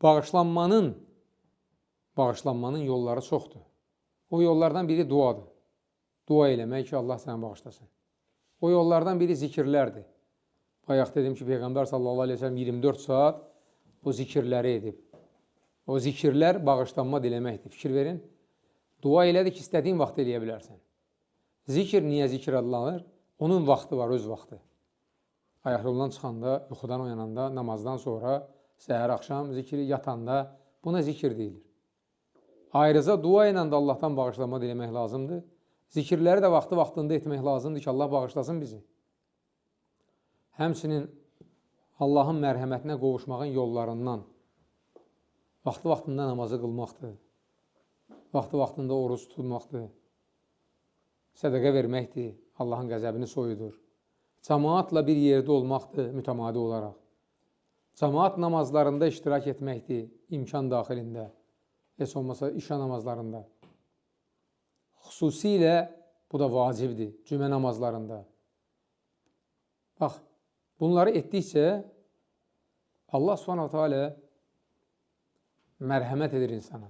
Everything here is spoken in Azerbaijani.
bağışlanmanın yolları çoxdur. O yollardan biri duadır. Dua eləmək ki, Allah səni bağışlasın. O yollardan biri zikirlərdir. Bayaq dedim ki, Peyğəmbər sallallahu aleyhi ve sellem 24 saat o zikirləri edib. O zikirlər bağışlanma diləməkdir. Fikir verin. Dua elədir ki, istədiyin vaxt eləyə bilərsən. Zikir niyə zikir adlanır? Onun vaxtı var, öz vaxtı. Ayaq yolundan çıxanda, yuxudan oyananda, namazdan sonra, səhər, axşam zikri, yatanda buna zikir deyilir. Ayrıca dua ilə də Allahdan bağışlanma diləmək lazımdır. Zikirləri də vaxtında etmək lazımdır ki, Allah bağışlasın bizi. Həmçinin Allahın mərhəmətinə qovuşmağın yollarından vaxtında namazı qılmaqdır, vaxtında oruç tutmaqdır, sədəqə verməkdir, Allahın qəzəbini soyudur. Cəmaatla bir yerdə olmaqdır, mütəmadi olaraq. Cəmaat namazlarında iştirak etməkdir, imkan daxilində, heç olmasa işa namazlarında. Xüsusilə bu da vacibdir, cümə namazlarında. Bax, bunları etdikcə Allah Subhanahu teala mərhəmət edir insana.